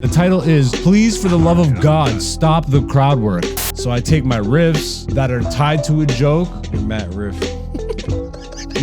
The title is, Please, for the love of God, stop the crowd work. So I take my riffs that are tied to a joke. You're Matt Riff.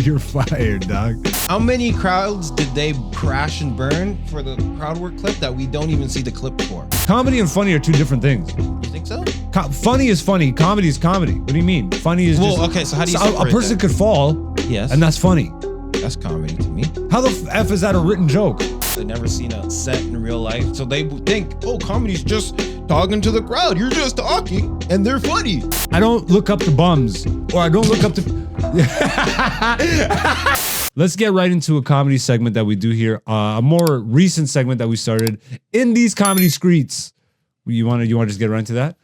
You're fired, dog. How many crowds did they crash and burn for the Crowdwork clip that we don't even see the clip for? Comedy and funny are two different things. You think so? Funny is funny. Comedy is comedy. What do you mean? Funny is just... okay, so how do you a separate person that? could fall, Yes. and that's funny. That's comedy to me. How the F is that a written joke? They've never seen a set in real life, so they think, oh, comedy's just talking to the crowd. You're just talking, and they're funny. I don't look up to bums, or I don't look up to... Let's get right into a comedy segment that we do here. A more recent segment that we started in these comedy Skreets. You want to just get right into that?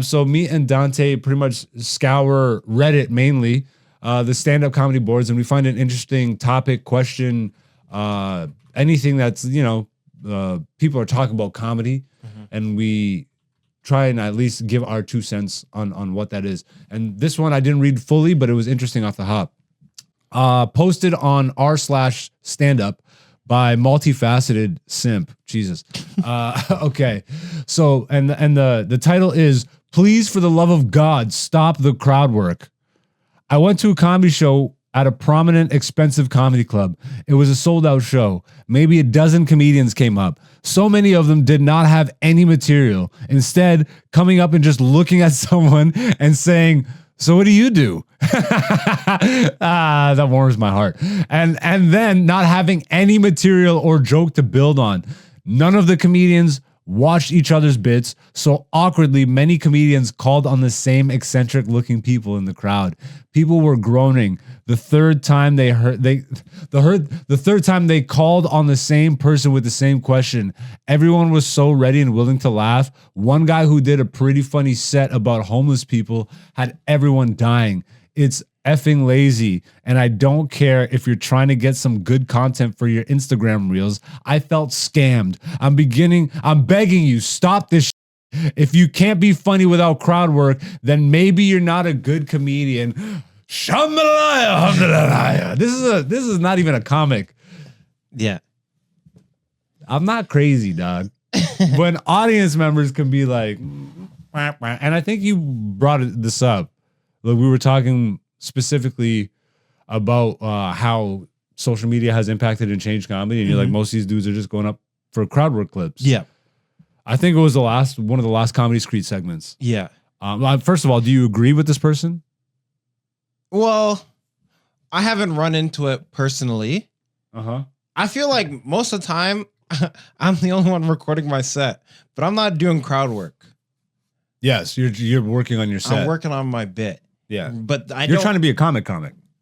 So me and Dante pretty much scour Reddit mainly, the stand-up comedy boards, and we find an interesting topic, question, anything that's, people are talking about comedy, and we try and at least give our 2 cents on what that is. And this one I didn't read fully, but it was interesting off the hop. Posted on r/standup by multifaceted simp. Jesus. Okay. So, and the title is, Please, for the love of God, stop the crowd work. I went to a comedy show at a prominent, expensive comedy club. It was a sold-out show. Maybe a dozen comedians came up. So many of them did not have any material. Instead, coming up and just looking at someone and saying, so what do you do? That warms my heart. And then not having any material or joke to build on. None of the comedians watched each other's bits, so awkwardly many comedians called on the same eccentric looking people in the crowd. People were groaning. The third time they called on the same person with the same question. Everyone was so ready and willing to laugh. One guy who did a pretty funny set about homeless people had everyone dying. It's effing lazy, and I don't care if you're trying to get some good content for your Instagram reels. I felt scammed. I'm begging you, stop this shit. If you can't be funny without crowd work, then maybe you're not a good comedian. Shambalaya. This is not even a comic. Yeah. I'm not crazy, dog. When audience members can be like, and I think you brought this up. Look, we were talking specifically about how social media has impacted and changed comedy, and you're like, most of these dudes are just going up for crowd work clips. Yeah. I think it was one of the last comedy Skreet segments. Yeah. First of all, do you agree with this person? Well, I haven't run into it personally. I feel like most of the time I'm the only one recording my set, but I'm not doing crowd work. Yes, you're working on your set. I'm working on my bit. Yeah, but you're trying to be a comic.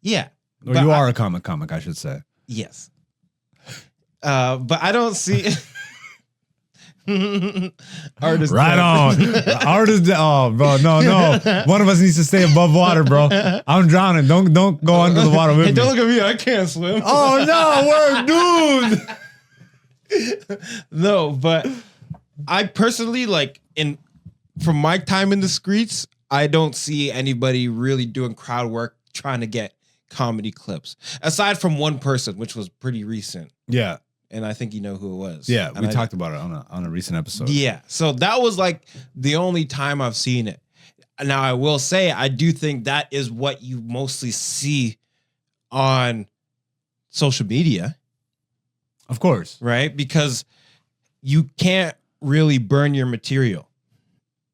Yeah, or you are a comic, I should say. Yes, but I don't see artist. Right on, artist. Oh, bro, no. One of us needs to stay above water, bro. I'm drowning. Don't go under the water with me. Don't look at me. I can't swim. Oh no, we're dude. No, but I personally from my time in the Skreets, I don't see anybody really doing crowd work trying to get comedy clips. Aside from one person, which was pretty recent. Yeah. And I think you know who it was. Yeah, we talked about it on a recent episode. Yeah. So that was like the only time I've seen it. Now, I will say, I do think that is what you mostly see on social media. Of course. Right? Because you can't really burn your material.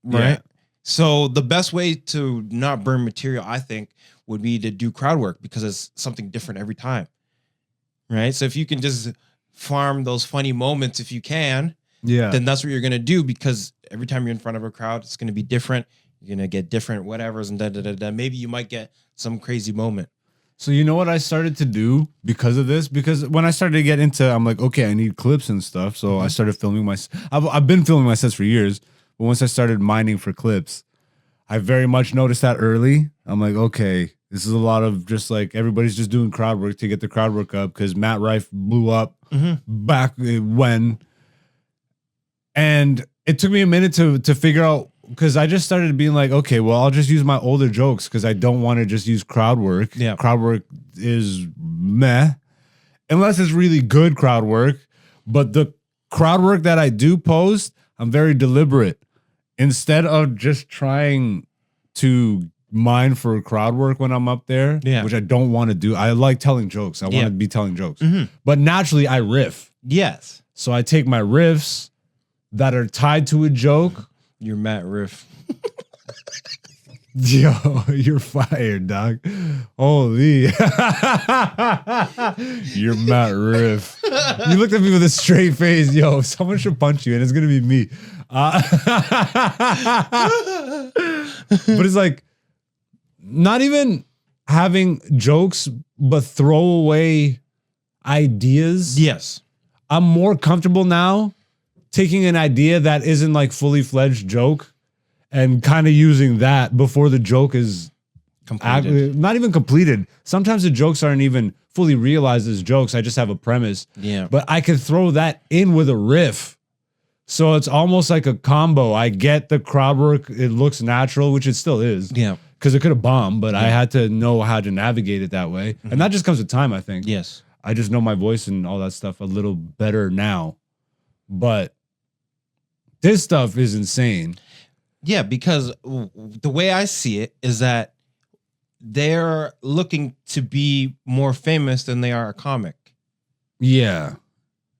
Right? Yeah. So the best way to not burn material, I think, would be to do crowd work because it's something different every time. Right? So if you can just farm those funny moments if you can, then that's what you're going to do, because every time you're in front of a crowd, it's going to be different. You're going to get different whatevers and da-da-da-da. Maybe you might get some crazy moment. So you know what I started to do because of this? Because when I started to get into, I'm like, okay, I need clips and stuff. So I started filming I've been filming my sets for years. But once I started mining for clips, I very much noticed that early. I'm like, okay, this is a lot of just like everybody's just doing crowd work to get the crowd work up because Matt Rife blew up back when. And it took me a minute to figure out, because I just started being like, okay, well, I'll just use my older jokes because I don't want to just use crowd work. Yeah. Crowd work is meh. Unless it's really good crowd work. But the crowd work that I do post, I'm very deliberate. Instead of just trying to mine for crowd work when I'm up there, which I don't want to do. I like telling jokes. I want to be telling jokes. But naturally, I riff. Yes. So I take my riffs that are tied to a joke. You're Matt Riff. Yo, you're fired, dog. Holy. You're Matt Riff. You looked at me with a straight face. Yo, someone should punch you, and it's going to be me. But it's like not even having jokes, but throwaway ideas. Yes. I'm more comfortable now taking an idea that isn't like fully fledged joke and kind of using that before the joke is completed. Not even completed. Sometimes the jokes aren't even fully realized as jokes. I just have a premise. Yeah. But I could throw that in with a riff. So it's almost like a combo. I get the crowd work. It looks natural, which it still is. Yeah. Because it could have bombed, but I had to know how to navigate it that way. And that just comes with time, I think. Yes. I just know my voice and all that stuff a little better now. But this stuff is insane. Yeah, because the way I see it is that they're looking to be more famous than they are a comic. Yeah.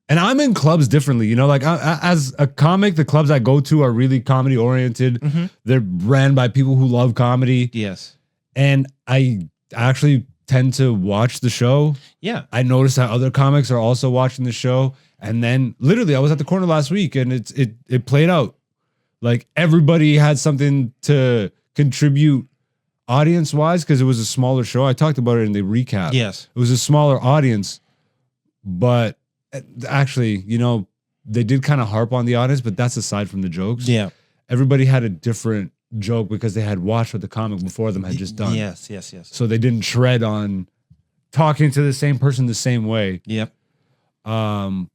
And I'm in clubs differently, you know, like as a comic, the clubs I go to are really comedy oriented. They're ran by people who love comedy. Yes. And I actually tend to watch the show. Yeah. I noticed that other comics are also watching the show. And then literally I was at the corner last week and it played out. Like everybody had something to contribute audience wise because it was a smaller show. I talked about it in the recap. Yes. It was a smaller audience, but actually, you know, they did kind of harp on the audience, but that's aside from the jokes. Yeah. Everybody had a different joke because they had watched what the comic before them had just done. Yes. So they didn't tread on talking to the same person the same way. Yep. And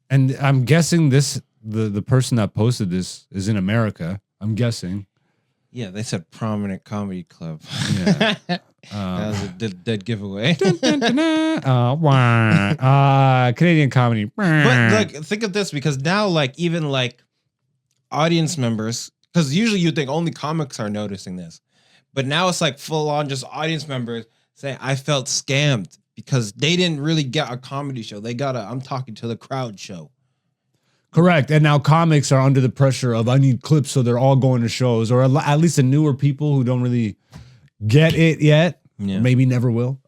I'm guessing the person that posted this is in America. I'm guessing. Yeah, they said prominent comedy club. Yeah. That was a dead giveaway. Canadian comedy. But like, think of this, because now, like, even like audience members, because usually you think only comics are noticing this, but now it's like full on just audience members saying, I felt scammed because they didn't really get a comedy show. They got a I'm talking to the crowd show. Correct. And now comics are under the pressure of I need clips, so they're all going to shows, or at least the newer people who don't really get it yet, maybe never will.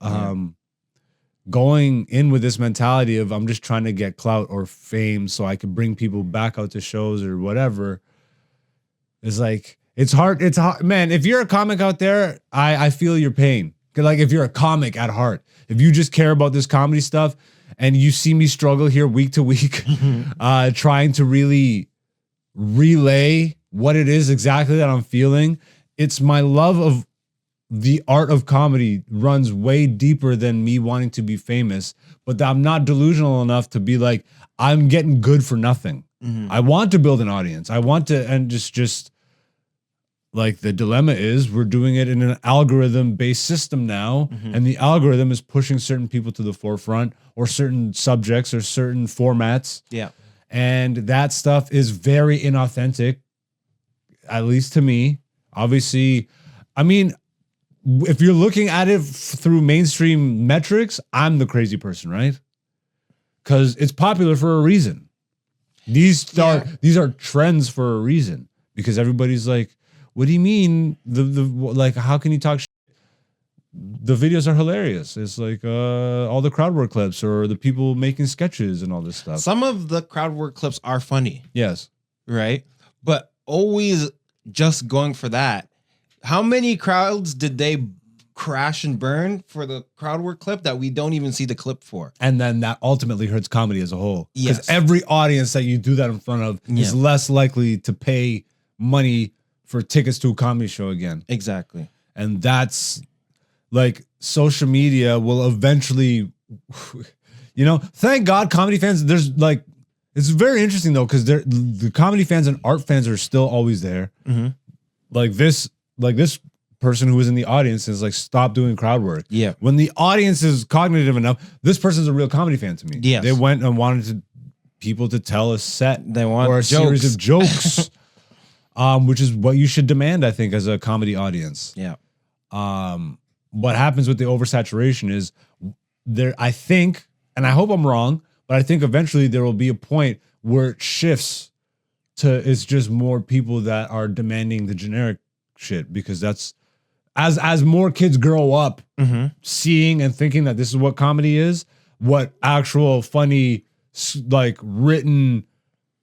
Going in with this mentality of I'm just trying to get clout or fame so I can bring people back out to shows or whatever. It's like it's hard. It's hard, man. If you're a comic out there, I feel your pain. 'Cause like if you're a comic at heart, if you just care about this comedy stuff. And you see me struggle here week to week, trying to really relay what it is exactly that I'm feeling. It's my love of the art of comedy runs way deeper than me wanting to be famous, but I'm not delusional enough to be like, I'm getting good for nothing. I want to build an audience. I want to, and just like the dilemma is we're doing it in an algorithm-based system now, and the algorithm is pushing certain people to the forefront or certain subjects or certain formats. Yeah. And that stuff is very inauthentic, at least to me. Obviously, I mean, if you're looking at it through mainstream metrics, I'm the crazy person, right? Because it's popular for a reason. These are trends for a reason because everybody's like, what do you mean? Like, how can you talk shit? The videos are hilarious. It's like all the Crowdwork clips or the people making sketches and all this stuff. Some of the Crowdwork clips are funny. Yes. Right? But always just going for that. How many crowds did they crash and burn for the Crowdwork clip that we don't even see the clip for? And then that ultimately hurts comedy as a whole. Because every audience that you do that in front of is less likely to pay money for tickets to a comedy show again. Exactly. And that's like social media will eventually, you know, thank God comedy fans, there's like, it's very interesting though, because the comedy fans and art fans are still always there. Like this person who was in the audience is like, stop doing crowd work. Yeah. When the audience is cognitive enough, this person's a real comedy fan to me. Yes. They went and wanted to people to tell a set They want or a series jokes. of jokes, which is what you should demand, I think, as a comedy audience. Yeah. What happens with the oversaturation is there, I think, and I hope I'm wrong, but I think eventually there will be a point where it shifts to it's just more people that are demanding the generic shit, because that's as more kids grow up seeing and thinking that this is what comedy is, what actual funny, like written,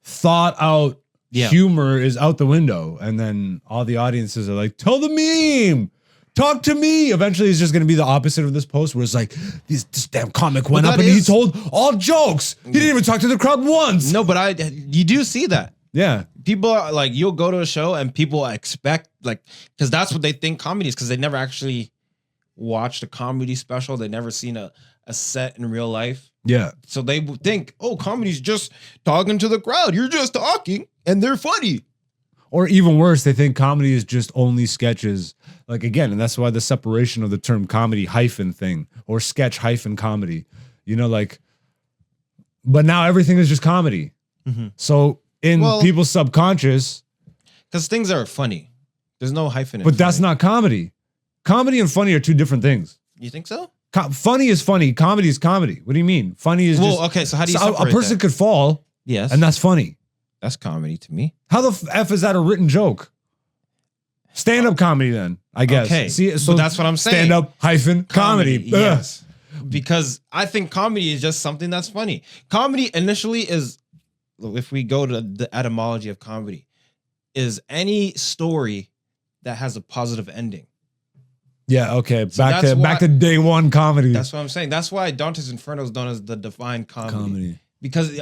thought out humor is out the window. And then all the audiences are like, tell the meme, talk to me. Eventually it's just going to be the opposite of this post, where it's like, this damn comic went up and he told all jokes. He didn't even talk to the crowd once. No, but you do see that. Yeah. People are like, you'll go to a show and people expect, like, because that's what they think comedy is, because they never actually watched a comedy special. They never seen a set in real life. Yeah. So they would think, oh, comedy's just talking to the crowd. You're just talking and they're funny. Or even worse, they think comedy is just only sketches. Like, again, and that's why the separation of the term comedy hyphen thing, or sketch hyphen comedy, you know, like, but now everything is just comedy. So in people's subconscious, because things are funny, there's no hyphen. But that's not comedy. Comedy and funny are two different things. You think so? Funny is funny. Comedy is comedy. What do you mean? Funny is just, okay. So how do you separate a person that? could fall? Yes, and that's funny. That's comedy to me. How the F is that a written joke? Stand-up comedy, then, I guess. Okay, see, so that's what I'm saying. Stand-up hyphen comedy. Yes, because I think comedy is just something that's funny. Comedy initially is, if we go to the etymology of comedy, is any story that has a positive ending. Yeah, okay. So back to day one comedy. That's what I'm saying. That's why Dante's Inferno is known as the divine comedy. Because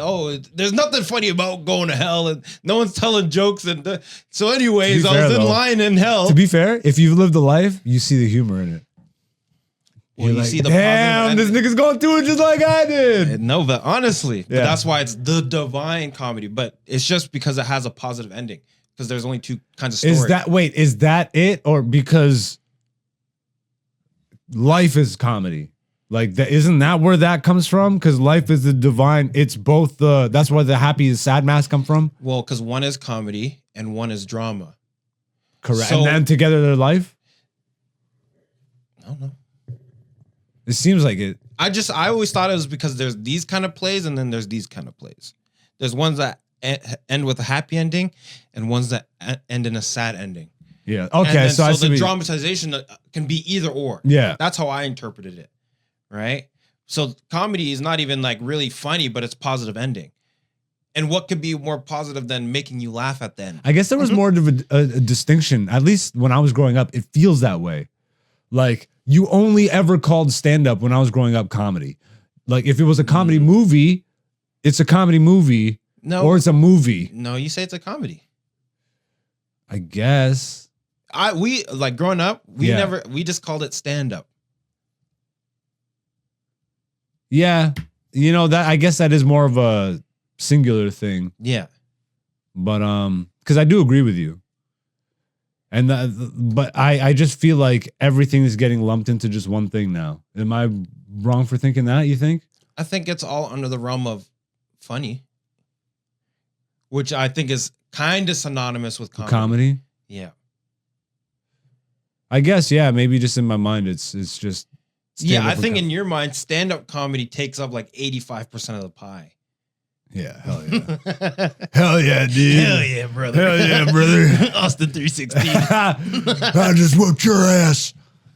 there's nothing funny about going to hell, and no one's telling jokes. And so, anyways, I was in line in hell. To be fair, if you've lived a life, you see the humor in it. Well, you see the damn, this nigga's going through it just like I did. No, but honestly, but that's why it's the divine comedy. But it's just because it has a positive ending. Because there's only two kinds of stories. Is that it, or because life is comedy? Like, isn't that where that comes from? Because life is the divine. It's both that's where the happy and sad masks come from. Well, because one is comedy and one is drama. Correct. So, and then together they're life? I don't know. It seems like it. I always thought it was because there's these kind of plays and then there's these kind of plays. There's ones that end with a happy ending and ones that end in a sad ending. Yeah. Okay. So the dramatization can be either or. Yeah. That's how I interpreted it. Right. So comedy is not even like really funny, but it's positive ending. And what could be more positive than making you laugh at the end? I guess there was more of a distinction. At least when I was growing up, it feels that way. Like, you only ever called stand-up when I was growing up comedy. Like, if it was a comedy movie, it's a comedy movie. No. Or it's a movie. No, you say it's a comedy. I guess. We like growing up, we just called it stand-up. Yeah. You know, that I guess that is more of a singular thing. Yeah. But because I do agree with you. And but I just feel like everything is getting lumped into just one thing now. Am I wrong for thinking that, you think? I think it's all under the realm of funny, which I think is kind of synonymous with comedy. Yeah. I guess, yeah, maybe just in my mind it's just I think in your mind stand-up comedy takes up like 85% of the pie. Yeah, hell yeah. Hell yeah, dude. Hell yeah, brother. Hell yeah, brother. Austin 316. I just whooped your ass.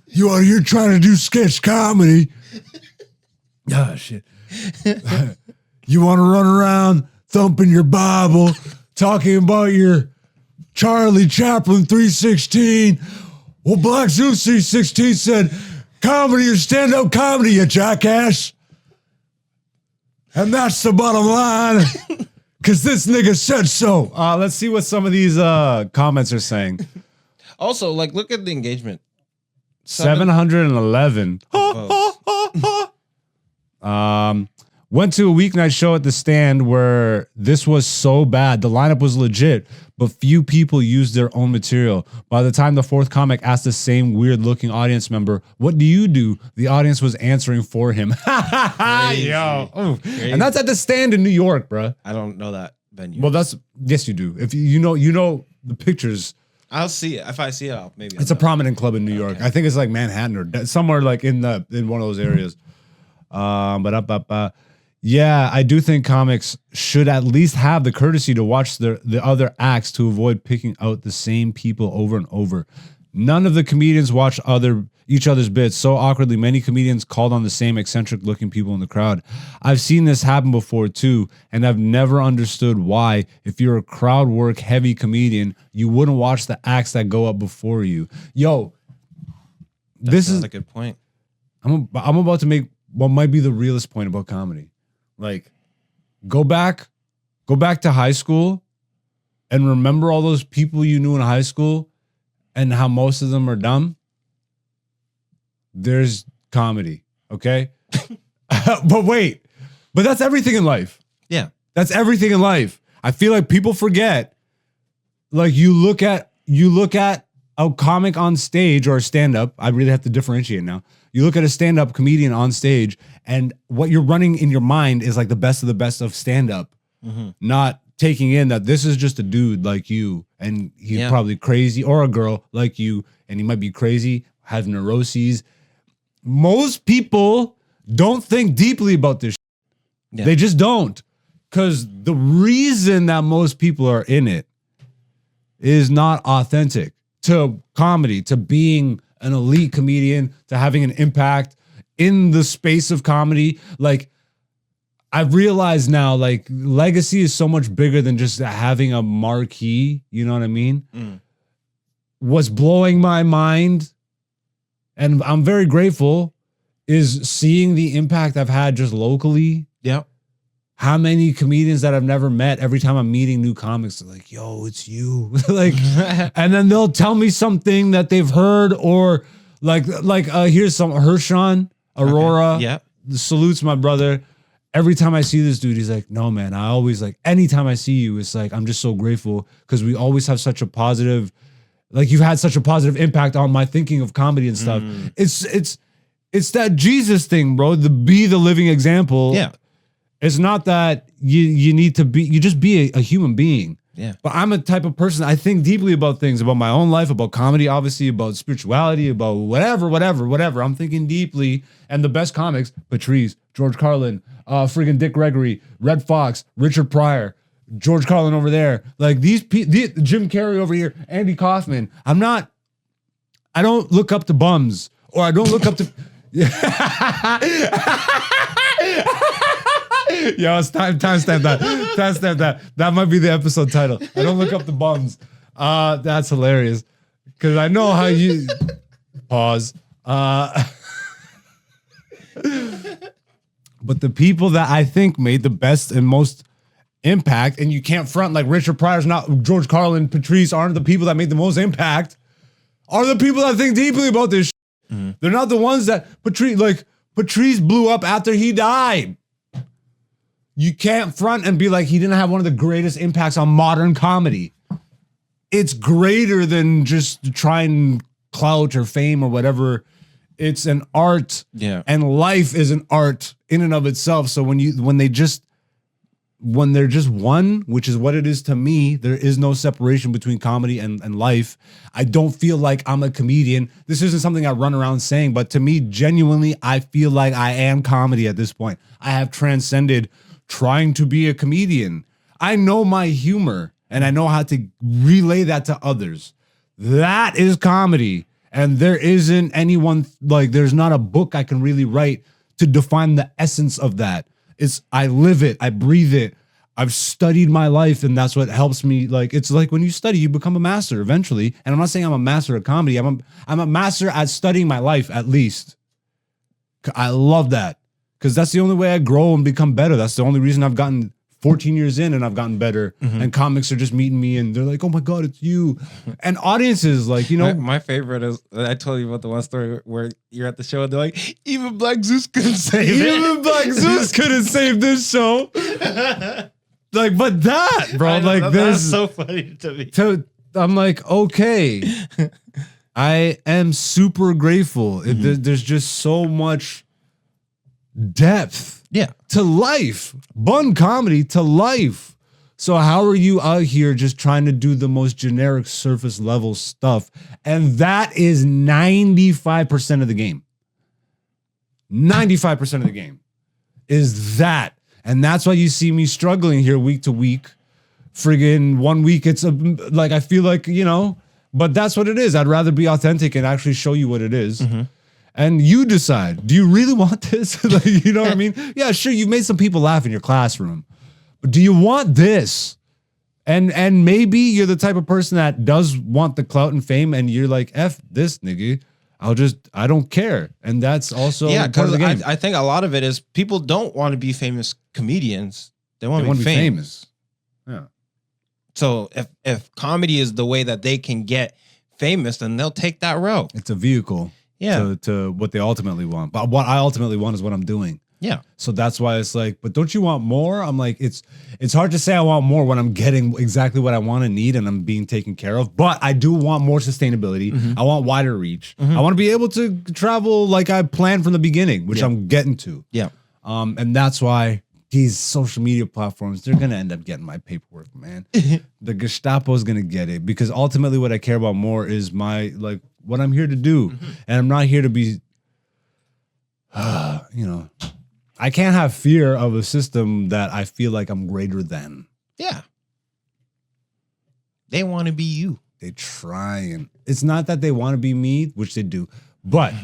You're trying to do sketch comedy. Oh, shit. You want to run around thumping your Bible, talking about your Charlie Chaplin 316. Well, Black Zeus 316 said, comedy is stand-up comedy, you jackass. And that's the bottom line, because this nigga said so. Let's see what some of these comments are saying. Also, like, look at the engagement. 711. Went to a weeknight show at the Stand where this was so bad. The lineup was legit, but few people used their own material. By the time the fourth comic asked the same weird-looking audience member, "What do you do?" the audience was answering for him. Yo, and that's at the Stand in New York, bro. I don't know that venue. Well, yes, you do. If you know the pictures. I'll see it. If I see it, I'll maybe. It's a prominent club in New York. I think it's like Manhattan or somewhere like in one of those areas. Yeah, I do think comics should at least have the courtesy to watch the other acts to avoid picking out the same people over and over. None of the comedians watch each other's bits so awkwardly. Many comedians called on the same eccentric looking people in the crowd. I've seen this happen before too, and I've never understood why, if you're a crowd work heavy comedian, you wouldn't watch the acts that go up before you. Yo, this is a good point. I'm about to make what might be the realest point about comedy. Like, go back to high school and remember all those people you knew in high school and how most of them are dumb. There's comedy, okay? But that's everything in life. Yeah. That's everything in life. I feel like people forget. Like, you look at a comic on stage or a stand-up. I really have to differentiate now. You look at a stand-up comedian on stage, and what you're running in your mind is like the best of stand-up, not taking in that this is just a dude like you, and he's probably crazy, or a girl like you, and he might be crazy, has neuroses. Most people don't think deeply about this. Yeah. They just don't, because the reason that most people are in it is not authentic to comedy, to being an elite comedian, to having an impact in the space of comedy. Like, I've realized now, like, legacy is so much bigger than just having a marquee. You know what I mean? What's blowing my mind, and I'm very grateful, is seeing the impact I've had just locally. Yeah. How many comedians that I've never met, every time I'm meeting new comics, they're like, "Yo, it's you." Like, and then they'll tell me something that they've heard, or here's some Hershon Aurora. Okay. Yeah. Salutes my brother. Every time I see this dude, he's like, "No, man, I always like, anytime I see you, it's like, I'm just so grateful because we always have such a positive, like, you've had such a positive impact on my thinking of comedy and stuff." It's that Jesus thing, bro. Be the living example. Yeah. It's not that you need to be, you just be a human being. Yeah. But I'm a type of person, I think deeply about things, about my own life, about comedy, obviously, about spirituality, about whatever. I'm thinking deeply. And the best comics, Patrice, George Carlin, friggin' Dick Gregory, Red Fox, Richard Pryor, George Carlin over there. Like Jim Carrey over here, Andy Kaufman. I don't look up to bums, or I don't look up to... Yo, it's timestamp that. Timestamp that. That might be the episode title. I don't look up the bums. That's hilarious. Because I know how you... Pause. But the people that I think made the best and most impact, and you can't front like Richard Pryor's not, George Carlin, Patrice aren't the people that made the most impact, are the people that think deeply about this shit. They're not the ones that Patrice blew up after he died. You can't front and be like, he didn't have one of the greatest impacts on modern comedy. It's greater than just trying clout or fame or whatever. It's an art. Yeah. And life is an art in and of itself. So when they're just one, which is what it is to me, there is no separation between comedy and life. I don't feel like I'm a comedian. This isn't something I run around saying, but to me, genuinely, I feel like I am comedy at this point. I have transcended trying to be a comedian. I know my humor, and I know how to relay that to others. That is comedy. And there isn't anyone, like, there's not a book I can really write to define the essence of that. I live it. I breathe it. I've studied my life, and that's what helps me. Like, it's like when you study, you become a master eventually. And I'm not saying I'm a master of comedy. I'm a master at studying my life, at least. I love that, because that's the only way I grow and become better. That's the only reason I've gotten 14 years in and I've gotten better. Mm-hmm. And comics are just meeting me and they're like, oh my God, it's you. And audiences, like, you know. My favorite is, I told you about the one story where you're at the show and they're like, even Black Zeus couldn't save it. Even Black Zeus couldn't save this show. Like, but that, bro, like that's this. so funny to me. I'm like, okay. I am super grateful. There's just so much depth to life. Bun comedy to life. So how are you out here just trying to do the most generic surface level stuff? And that is 95% of the game. 95% of the game is that. And that's why you see me struggling here week to week. Friggin' 1 week, it's like, I feel like, you know, but that's what it is. I'd rather be authentic and actually show you what it is. And you decide, do you really want this? Like, you know what I mean? Yeah, sure, you made some people laugh in your classroom, but do you want this? And maybe you're the type of person that does want the clout and fame, and you're like, F this nigga. I don't care. And that's also part of the game. I think a lot of it is people don't want to be famous comedians. They want to be famous. Yeah. So if comedy is the way that they can get famous, then they'll take that route. It's a vehicle to what they ultimately want. But what I ultimately want is what I'm doing. Yeah. So that's why it's like, but don't you want more? I'm like, it's hard to say I want more when I'm getting exactly what I want and need and I'm being taken care of. But I do want more sustainability. I want wider reach. I want to be able to travel like I planned from the beginning, which I'm getting to. Yeah. And that's why these social media platforms, they're going to end up getting my paperwork, man. The Gestapo is going to get it because ultimately what I care about more is like what I'm here to do. And I'm not here to be, you know, I can't have fear of a system that I feel like I'm greater than. Yeah. They want to be you. They try and it's not that they want to be me, which they do, but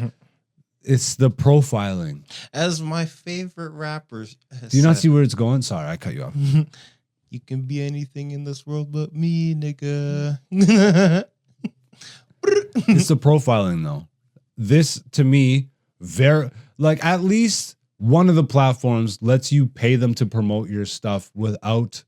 it's the profiling. As my favorite rappers do you not see where it's going? Sorry, I cut you off. You can be anything in this world but me, nigga. It's the profiling though. This to me, at least one of the platforms lets you pay them to promote your stuff without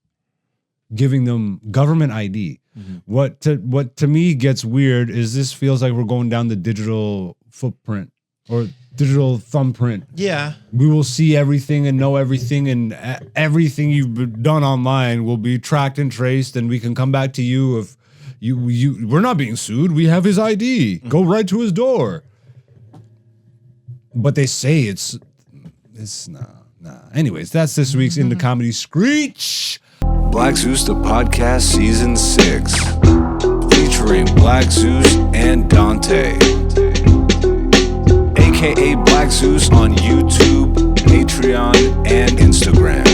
giving them government ID. What to me gets weird is this feels like we're going down the digital footprint or digital thumbprint. Yeah. We will see everything and know everything, and everything you've done online will be tracked and traced, and we can come back to you if we're not being sued. We have his ID. Go right to his door. But they say it's nah. Anyways, that's this week's In the Comedy Skreets. Black Zeus, the podcast, season 6, featuring Black Zeus and Dante, aka Black Zeus on YouTube, Patreon, and Instagram.